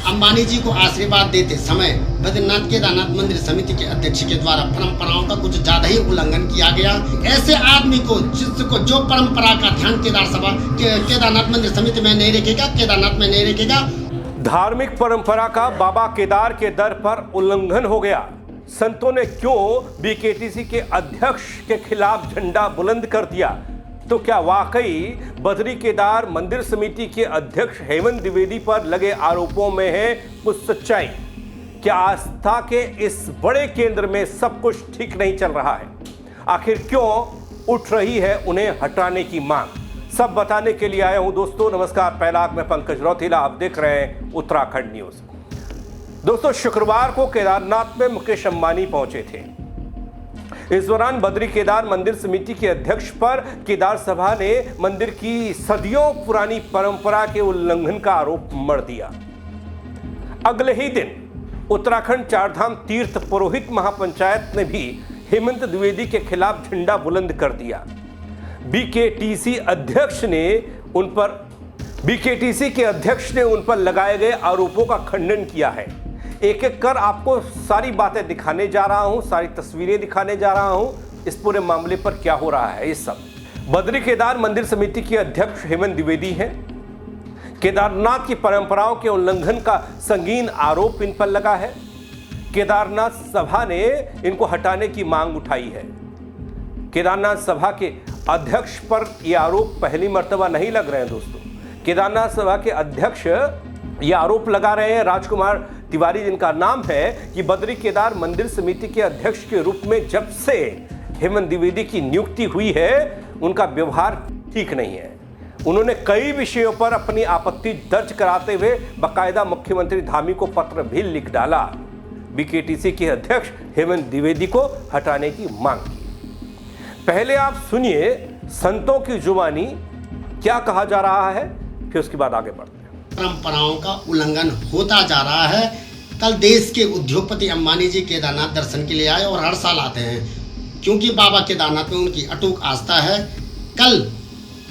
अंबानी जी को आशीर्वाद देते समय बद्रीनाथ केदारनाथ मंदिर समिति के अध्यक्ष के द्वारा परंपराओं का कुछ ज्यादा ही उल्लंघन किया गया। ऐसे आदमी को जिसको जो परंपरा का ध्यान केदारनाथ मंदिर समिति में नहीं रखेगा, केदारनाथ में नहीं रखेगा। धार्मिक परंपरा का बाबा केदार के दर पर उल्लंघन हो गया। संतों ने क्यों बीकेटीसी के अध्यक्ष के खिलाफ झंडा बुलंद कर दिया? तो क्या वाकई बद्री केदार मंदिर समिति के अध्यक्ष हेमंत द्विवेदी पर लगे आरोपों में है कुछ सच्चाई? क्या आस्था के इस बड़े केंद्र में सब कुछ ठीक नहीं चल रहा है? आखिर क्यों उठ रही है उन्हें हटाने की मांग? सब बताने के लिए आया हूं दोस्तों। नमस्कार, पहला मैं पंकज रौतेला, आप देख रहे हैं उत्तराखंड न्यूज। दोस्तों, शुक्रवार को केदारनाथ में मुकेश अंबानी पहुंचे थे। इस दौरान बद्री केदार मंदिर समिति के अध्यक्ष पर केदार सभा ने मंदिर की सदियों पुरानी परंपरा के उल्लंघन का आरोप मढ़ दिया। अगले ही दिन उत्तराखंड चारधाम तीर्थ पुरोहित महापंचायत ने भी हेमंत द्विवेदी के खिलाफ झंडा बुलंद कर दिया। बीकेटीसी के अध्यक्ष ने उन पर लगाए गए आरोपों का खंडन किया है। एक एक कर आपको सारी बातें दिखाने जा रहा हूं, सारी तस्वीरें दिखाने जा रहा हूं। इस पूरे मामले पर क्या हो रहा है, ये सब बद्री केदार मंदिर समिति के अध्यक्ष हेमंत द्विवेदी हैं। केदारनाथ की परंपराओं के उल्लंघन का संगीन आरोप इन पर लगा है। केदारनाथ सभा ने इनको हटाने की मांग उठाई है। केदारनाथ सभा के अध्यक्ष पर यह आरोप पहली मर्तबा नहीं लग रहे हैं दोस्तों। केदारनाथ सभा के अध्यक्ष ये आरोप लगा रहे हैं, राजकुमार तिवारी जिनका नाम है, कि बद्री केदार मंदिर समिति के अध्यक्ष के रूप में जब से हेमंत द्विवेदी की नियुक्ति हुई है उनका व्यवहार ठीक नहीं है। उन्होंने कई विषयों पर अपनी आपत्ति दर्ज कराते हुए बाकायदा मुख्यमंत्री धामी को पत्र भी लिख डाला। बीकेटीसी के अध्यक्ष हेमंत द्विवेदी को हटाने की मांग की। पहले आप सुनिए संतों की जुबानी क्या कहा जा रहा है, फिर उसके बाद आगे बढ़ते हैं। परंपराओं का उल्लंघन होता जा रहा है। कल देश के उद्योगपति अंबानी जी केदारनाथ दर्शन के लिए आए और हर साल आते हैं क्योंकि बाबा केदारनाथ में उनकी अटूट आस्था है। कल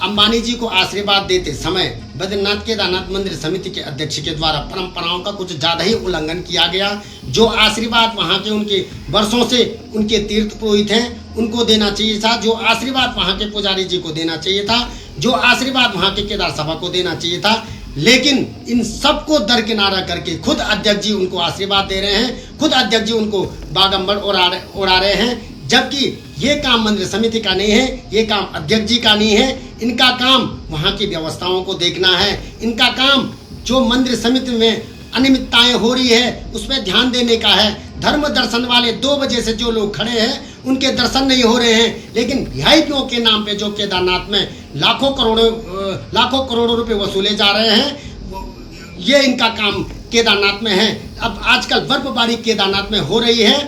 अंबानी जी को आशीर्वाद देते समय बद्रीनाथ केदारनाथ मंदिर समिति के अध्यक्ष के द्वारा परंपराओं का कुछ ज्यादा ही उल्लंघन किया गया। जो आशीर्वाद वहां के उनके वर्षों से उनके तीर्थ पुरोहित हैं उनको देना चाहिए था, जो आशीर्वाद वहां के पुजारी जी को देना चाहिए था, जो आशीर्वाद वहां के केदार सभा को देना चाहिए था, लेकिन इन सबको दरकिनारा करके खुद अध्यक्ष जी उनको आशीर्वाद दे रहे हैं, खुद अध्यक्ष जी उनको बागंबर उड़ा रहे हैं। जबकि ये काम मंदिर समिति का नहीं है, ये काम अध्यक्ष जी का नहीं है। इनका काम वहाँ की व्यवस्थाओं को देखना है। इनका काम जो मंदिर समिति में अनियमितताएं हो रही है उस पर ध्यान देने का है। धर्म दर्शन वाले 2 बजे से जो लोग खड़े हैं उनके दर्शन नहीं हो रहे हैं, लेकिन वीआईपीओ के नाम पे जो केदारनाथ में लाखों करोड़ों रुपए वसूले जा रहे हैं, ये इनका काम केदारनाथ में है। अब आजकल बर्फबारी केदारनाथ में हो रही है,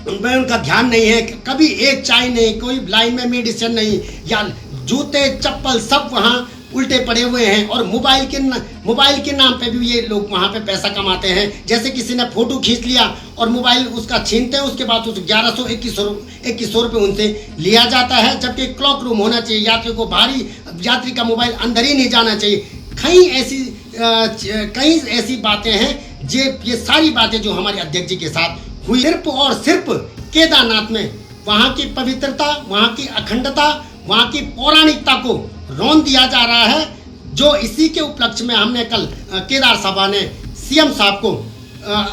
उनमें उनका ध्यान नहीं है। कभी एक चाय नहीं, कोई लाइन में मेडिसिन नहीं, या जूते चप्पल सब वहाँ उल्टे पड़े हुए हैं। और मोबाइल के नाम पे भी ये लोग वहाँ पे पैसा कमाते हैं। जैसे किसी ने फोटो खींच लिया और मोबाइल उसका छीनते हैं, उसके बाद उस 1100-2100 रुपये उनसे लिया जाता है। जबकि क्लॉक रूम होना चाहिए, यात्री का मोबाइल अंदर ही नहीं जाना चाहिए। कई ऐसी बातें हैं। ये सारी बातें जो हमारे अध्यक्ष जी के साथ हुई, सिर्फ और सिर्फ केदारनाथ में वहाँ की पवित्रता, वहाँ की अखंडता, वहाँ की पौराणिकता को रौंद दिया जा रहा है। जो इसी के उपलक्ष्य में हमने कल केदार सभा ने सीएम साहब को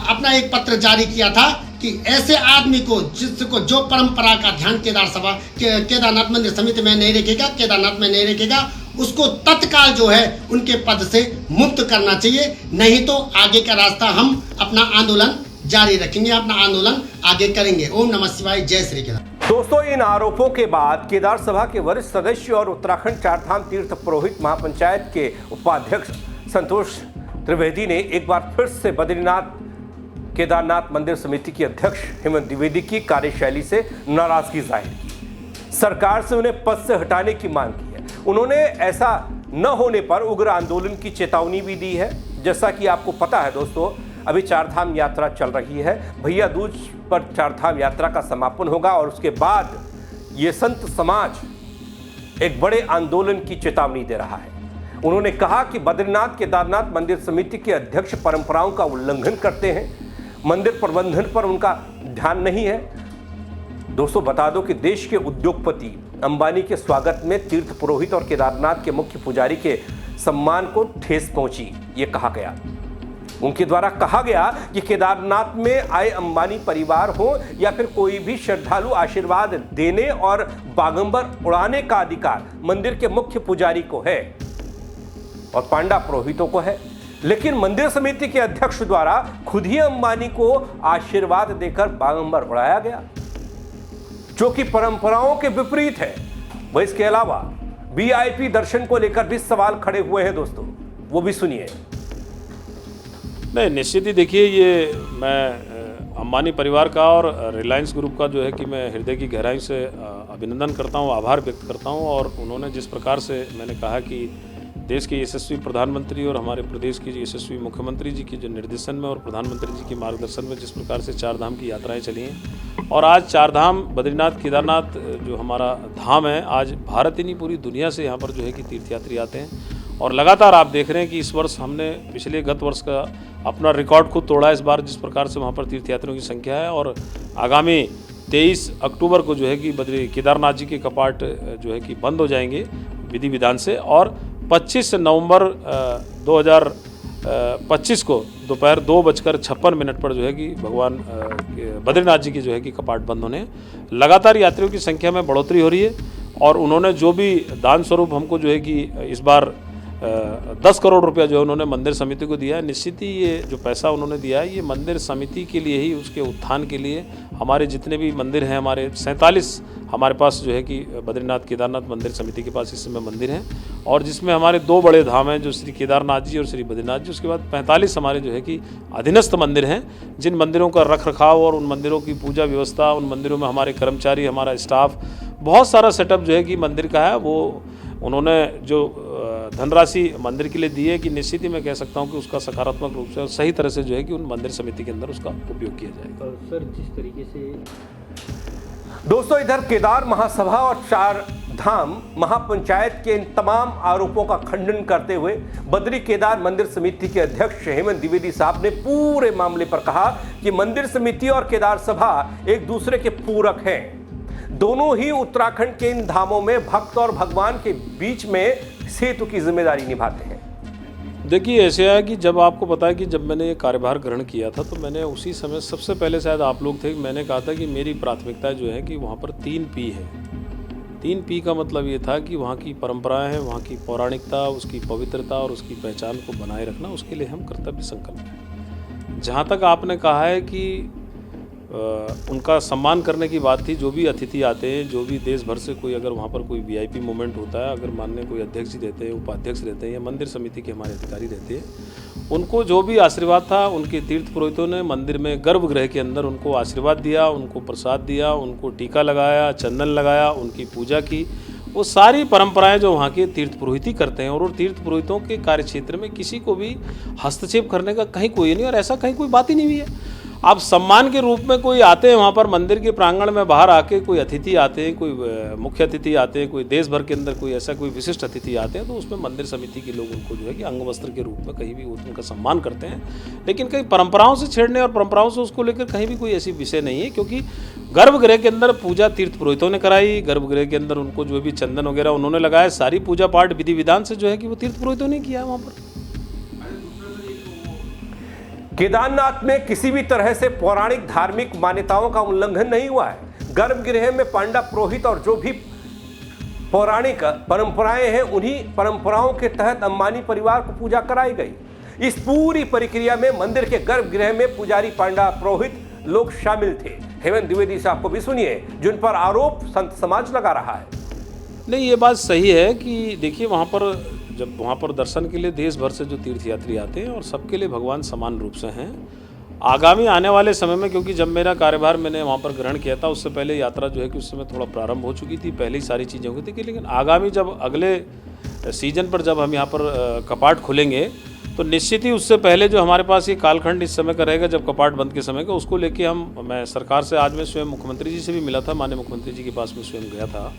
अपना एक पत्र जारी किया था कि ऐसे आदमी को जिसको जो परंपरा का ध्यान केदारनाथ मंदिर समिति में नहीं रखेगा, केदारनाथ में नहीं रखेगा, उसको तत्काल जो है उनके पद से मुक्त करना चाहिए। नहीं तो आगे का रास्ता हम अपना आंदोलन जारी रखेंगे, अपना आंदोलन आगे करेंगे। ओम नमः शिवाय, जय श्री केदार। दोस्तों, इन आरोपों के बाद केदार सभा के वरिष्ठ सदस्य और उत्तराखंड चारधाम तीर्थ पुरोहित महापंचायत के उपाध्यक्ष संतोष त्रिवेदी ने एक बार फिर से बद्रीनाथ केदारनाथ मंदिर समिति के अध्यक्ष हेमंत द्विवेदी की कार्यशैली से नाराजगी जाहिर की। सरकार से उन्हें पद से हटाने की मांग की है। उन्होंने ऐसा न होने पर उग्र आंदोलन की चेतावनी भी दी है। जैसा कि आपको पता है दोस्तों, अभी चारधाम यात्रा चल रही है। भैया दूज पर चारधाम यात्रा का समापन होगा और उसके बाद ये संत समाज एक बड़े आंदोलन की चेतावनी दे रहा है। उन्होंने कहा कि बद्रीनाथ केदारनाथ मंदिर समिति के अध्यक्ष परंपराओं का उल्लंघन करते हैं, मंदिर प्रबंधन पर उनका ध्यान नहीं है। दोस्तों बता दो कि देश के उद्योगपति अंबानी के स्वागत में तीर्थ पुरोहित और केदारनाथ के मुख्य पुजारी के सम्मान को ठेस पहुंची, ये कहा गया। उनके द्वारा कहा गया कि केदारनाथ में आए अंबानी परिवार हो या फिर कोई भी श्रद्धालु आशीर्वाद देने और बागंबर उड़ाने का अधिकार मंदिर के मुख्य पुजारी को है और पांडा पुरोहितों को है, लेकिन मंदिर समिति के अध्यक्ष द्वारा खुद ही अंबानी को आशीर्वाद देकर बागंबर उड़ाया गया, जो कि परंपराओं के विपरीत है। वह इसके अलावा वीआईपी दर्शन को लेकर भी सवाल खड़े हुए हैं दोस्तों, वो भी सुनिए। नहीं, निश्चित ही देखिए, ये मैं अंबानी परिवार का और रिलायंस ग्रुप का जो है कि मैं हृदय की गहराई से अभिनंदन करता हूँ, आभार व्यक्त करता हूँ। और उन्होंने जिस प्रकार से मैंने कहा कि देश के यशस्वी प्रधानमंत्री और हमारे प्रदेश के यशस्वी मुख्यमंत्री जी की जो निर्देशन में और प्रधानमंत्री जी के मार्गदर्शन में जिस प्रकार से चार धाम की यात्राएं चली हैं, और आज चार धाम बद्रीनाथ केदारनाथ जो हमारा धाम है, आज भारत ही नहीं पूरी दुनिया से यहाँ पर जो है कि तीर्थयात्री आते हैं। और लगातार आप देख रहे हैं कि इस वर्ष हमने पिछले गत वर्ष का अपना रिकॉर्ड खुद तोड़ा इस बार, जिस प्रकार से वहाँ पर तीर्थयात्रियों की संख्या है। और आगामी 23 अक्टूबर को जो है कि बद्री केदारनाथ जी के कपाट जो है कि बंद हो जाएंगे विधि विधान से, और 25 नवंबर 2025 को दोपहर 2:56 पर जो है कि भगवान बद्रीनाथ जी के जो है कि कपाट बंद होने। लगातार यात्रियों की संख्या में बढ़ोतरी हो रही है। और उन्होंने जो भी दान स्वरूप हमको जो है कि इस बार 10 करोड़ रुपया जो है उन्होंने मंदिर समिति को दिया है। निश्चित ही ये जो पैसा उन्होंने दिया है, ये मंदिर समिति के लिए ही, उसके उत्थान के लिए। हमारे जितने भी मंदिर हैं, हमारे 47 हमारे पास जो है कि बद्रीनाथ केदारनाथ मंदिर समिति के पास इस समय मंदिर हैं, और जिसमें हमारे 2 बड़े धाम हैं, जो श्री केदारनाथ जी और श्री बद्रीनाथ जी। उसके बाद 45 हमारे जो है कि अधीनस्थ मंदिर हैं, जिन मंदिरों का रख रखाव और उन मंदिरों की पूजा व्यवस्था, उन मंदिरों में हमारे कर्मचारी, हमारा स्टाफ, बहुत सारा सेटअप जो है कि मंदिर का है, वो उन्होंने जो धनराशि मंदिर के लिए दी है कि निश्चित ही मैं कह सकता हूं कि उसका सकारात्मक रूप से और सही तरह से जो है कि उन मंदिर समिति के अंदर उसका उपयोग किया जाएगा। सर, जिस तरीके से दोस्तों इधर केदार महासभा और चार धाम महापंचायत के इन तमाम आरोपों का खंडन करते हुए बद्री केदार मंदिर समिति के अध्यक्ष हेमंत द्विवेदी साहब ने पूरे मामले पर कहा कि मंदिर समिति और केदार सभा एक दूसरे के पूरक हैं। दोनों ही उत्तराखंड के इन धामों में भक्त और भगवान के बीच में सेतु की जिम्मेदारी निभाते हैं। देखिए, ऐसे है कि जब आपको पता है कि जब मैंने ये कार्यभार ग्रहण किया था, तो मैंने उसी समय सबसे पहले, शायद आप लोग थे, मैंने कहा था कि मेरी प्राथमिकता जो है कि वहाँ पर 3 P है। 3 P का मतलब ये था कि वहाँ की परंपराएं हैं, वहाँ की पौराणिकता, उसकी पवित्रता और उसकी पहचान को बनाए रखना, उसके लिए हम कर्तव्य संकल्प हैं। जहाँ तक आपने कहा है कि उनका सम्मान करने की बात थी, जो भी अतिथि आते हैं, जो भी देश भर से कोई अगर वहाँ पर कोई वीआईपी मोमेंट होता है, अगर माननीय कोई अध्यक्ष जी रहते हैं, उपाध्यक्ष रहते हैं या मंदिर समिति के हमारे अधिकारी रहते हैं, उनको जो भी आशीर्वाद था, उनके तीर्थ पुरोहितों ने मंदिर में गर्भगृह के अंदर उनको आशीर्वाद दिया, उनको प्रसाद दिया, उनको टीका लगाया, चंदन लगाया, उनकी पूजा की। वो सारी परंपराएं जो वहाँ के तीर्थ पुरोहित ही करते हैं, और तीर्थ पुरोहितों के कार्यक्षेत्र में किसी को भी हस्तक्षेप करने का कहीं कोई नहीं, और ऐसा कहीं कोई बात ही नहीं हुई है। आप सम्मान के रूप में कोई आते हैं वहाँ पर मंदिर के प्रांगण में, बाहर आके कोई अतिथि आते हैं, कोई मुख्य अतिथि आते हैं, कोई देश भर के अंदर कोई ऐसा कोई विशिष्ट अतिथि आते हैं, तो उसमें मंदिर समिति के लोग उनको जो है कि अंग वस्त्र के रूप में कहीं भी उनका सम्मान करते हैं। लेकिन कहीं परंपराओं से छेड़ने और परंपराओं से उसको लेकर कहीं भी कोई ऐसी विषय नहीं है, क्योंकि गर्भगृह के अंदर पूजा तीर्थ पुरोहितों ने कराई, गर्भगृह के अंदर उनको जो भी चंदन वगैरह उन्होंने लगाया, सारी पूजा पाठ विधि विधान से जो है कि वो तीर्थ पुरोहितों ने किया है वहाँ पर। केदारनाथ में किसी भी तरह से पौराणिक धार्मिक मान्यताओं का उल्लंघन नहीं हुआ है। गर्भगृह में पांडा पुरोहित और जो भी पौराणिक परंपराएं हैं, उन्हीं परंपराओं के तहत अंबानी परिवार को पूजा कराई गई। इस पूरी प्रक्रिया में मंदिर के गर्भगृह में पुजारी पांडा पुरोहित लोग शामिल थे। हेमंत द्विवेदी साहब को भी सुनिए, जिन पर आरोप संत समाज लगा रहा है। नहीं, ये बात सही है कि देखिए, वहाँ पर जब वहाँ पर दर्शन के लिए देश भर से जो तीर्थयात्री आते हैं, और सबके लिए भगवान समान रूप से हैं। आगामी आने वाले समय में, क्योंकि जब मेरा कार्यभार मैंने वहाँ पर ग्रहण किया था, उससे पहले यात्रा जो है कि उस समय थोड़ा प्रारंभ हो चुकी थी, पहले ही सारी चीज़ें हो गई थी। लेकिन आगामी जब अगले सीजन पर जब हम यहाँ पर कपाट खुलेंगे, तो निश्चित ही उससे पहले जो हमारे पास ये कालखंड इस समय का रहेगा, जब कपाट बंद के समय का, उसको लेके मैं सरकार से आज मैं स्वयं मुख्यमंत्री जी से भी मिला था, माननीय मुख्यमंत्री जी के पास में स्वयं गया था,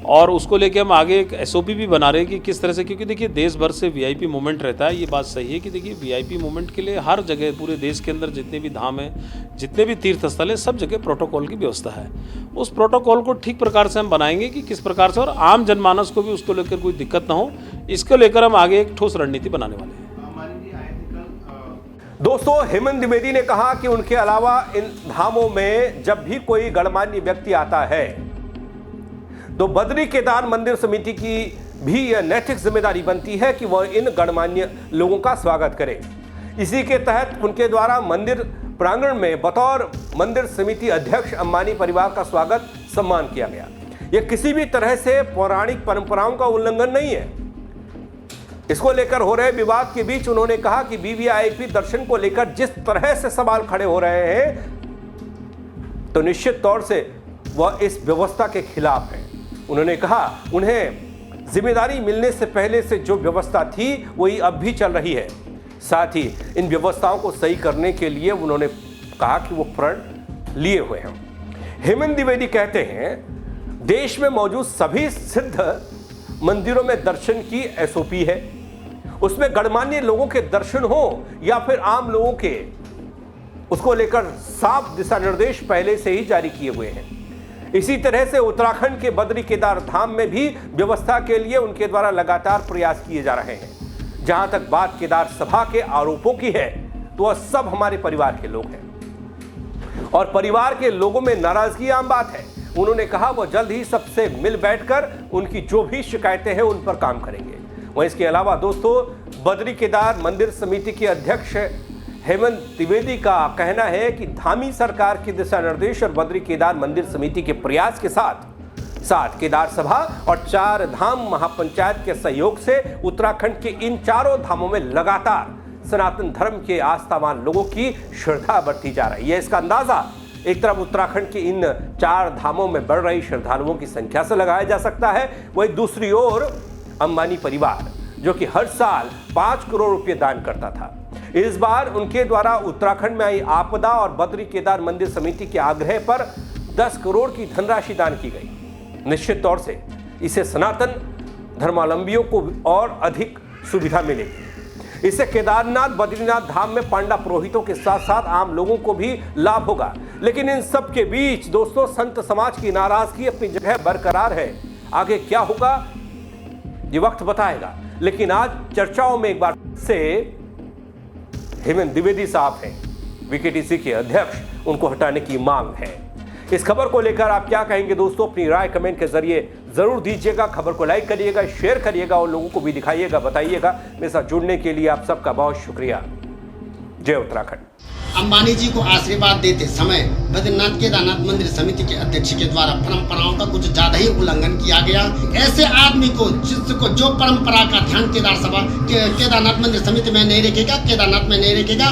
और उसको लेके हम आगे एक एसओपी भी बना रहे हैं कि किस तरह से, क्योंकि देखिए देश भर से वीआईपी मूवमेंट रहता है। ये बात सही है कि देखिए वीआईपी मूवमेंट के लिए हर जगह पूरे देश के अंदर जितने भी धाम हैं, जितने भी तीर्थ स्थल हैं, सब जगह प्रोटोकॉल की व्यवस्था है। उस प्रोटोकॉल को ठीक प्रकार से हम बनाएंगे कि किस प्रकार से, और आम जनमानस को भी उसको लेकर कोई दिक्कत ना हो, इसको लेकर हम आगे एक ठोस रणनीति बनाने वाले हैं। दोस्तों, हेमंत द्विवेदी ने कहा कि उनके अलावा इन धामों में जब भी कोई गणमान्य व्यक्ति आता है तो बद्री केदार मंदिर समिति की भी यह नैतिक जिम्मेदारी बनती है कि वह इन गणमान्य लोगों का स्वागत करे। इसी के तहत उनके द्वारा मंदिर प्रांगण में बतौर मंदिर समिति अध्यक्ष अंबानी परिवार का स्वागत सम्मान किया गया। यह किसी भी तरह से पौराणिक परंपराओं का उल्लंघन नहीं है। इसको लेकर हो रहे विवाद के बीच उन्होंने कहा कि वीवीआईपी दर्शन को लेकर जिस तरह से सवाल खड़े हो रहे हैं तो निश्चित तौर से वह इस व्यवस्था के खिलाफ है। उन्होंने कहा उन्हें जिम्मेदारी मिलने से पहले से जो व्यवस्था थी वही अब भी चल रही है। साथ ही इन व्यवस्थाओं को सही करने के लिए उन्होंने कहा कि वो प्रण लिए हुए हैं। हेमंत द्विवेदी कहते हैं देश में मौजूद सभी सिद्ध मंदिरों में दर्शन की एसओपी है, उसमें गणमान्य लोगों के दर्शन हो या फिर आम लोगों के, उसको लेकर साफ दिशा निर्देश पहले से ही जारी किए हुए हैं। इसी तरह से उत्तराखंड के बद्री केदार धाम में भी व्यवस्था के लिए उनके द्वारा लगातार प्रयास किए जा रहे हैं। जहां तक बात केदार सभा के आरोपों की है तो वह सब हमारे परिवार के लोग हैं और परिवार के लोगों में नाराजगी आम बात है। उन्होंने कहा वो जल्द ही सबसे मिल बैठकर उनकी जो भी शिकायतें हैं उन पर काम करेंगे। वहीं इसके अलावा दोस्तों, बद्री केदार मंदिर समिति के अध्यक्ष हेमंत द्विवेदी का कहना है कि धामी सरकार के दिशा निर्देश और बद्री केदार मंदिर समिति के प्रयास के साथ साथ केदार सभा और 4 धाम महापंचायत के सहयोग से उत्तराखंड के इन चारों धामों में लगातार सनातन धर्म के आस्थावान लोगों की श्रद्धा बढ़ती जा रही है। इसका अंदाजा एक तरफ उत्तराखंड के इन 4 धामों में बढ़ रही श्रद्धालुओं की संख्या से लगाया जा सकता है, वहीं दूसरी ओर अंबानी परिवार जो कि हर साल 5 करोड़ रुपए दान करता था, इस बार उनके द्वारा उत्तराखंड में आई आपदा और बद्री केदार मंदिर समिति के आग्रह पर 10 करोड़ की धनराशि दान की गई। निश्चित तौर से इससे सनातन धर्मावलंबियों को और अधिक सुविधा मिलेगी। इससे केदारनाथ बद्रीनाथ धाम में पांडा पुरोहितों के साथ साथ आम लोगों को भी लाभ होगा। लेकिन इन सब के बीच दोस्तों, संत समाज की नाराजगी अपनी जगह बरकरार है। आगे क्या होगा ये वक्त बताएगा, लेकिन आज चर्चाओं में एक बार से हेमंत द्विवेदी साहब हैं, वीकेटीसी के अध्यक्ष, उनको हटाने की मांग है। इस खबर को लेकर आप क्या कहेंगे दोस्तों? अपनी राय कमेंट के जरिए जरूर दीजिएगा। खबर को लाइक करिएगा, शेयर करिएगा और लोगों को भी दिखाइएगा, बताइएगा। मेरे साथ जुड़ने के लिए आप सबका बहुत शुक्रिया। जय उत्तराखंड। अंबानी जी को आशीर्वाद देते समय बद्रीनाथ केदारनाथ मंदिर समिति के अध्यक्ष के द्वारा परंपराओं का कुछ ज्यादा ही उल्लंघन किया गया। ऐसे आदमी को जिसको जो परंपरा का ध्यान केदारनाथ मंदिर समिति में नहीं रखेगा, केदारनाथ में नहीं रखेगा,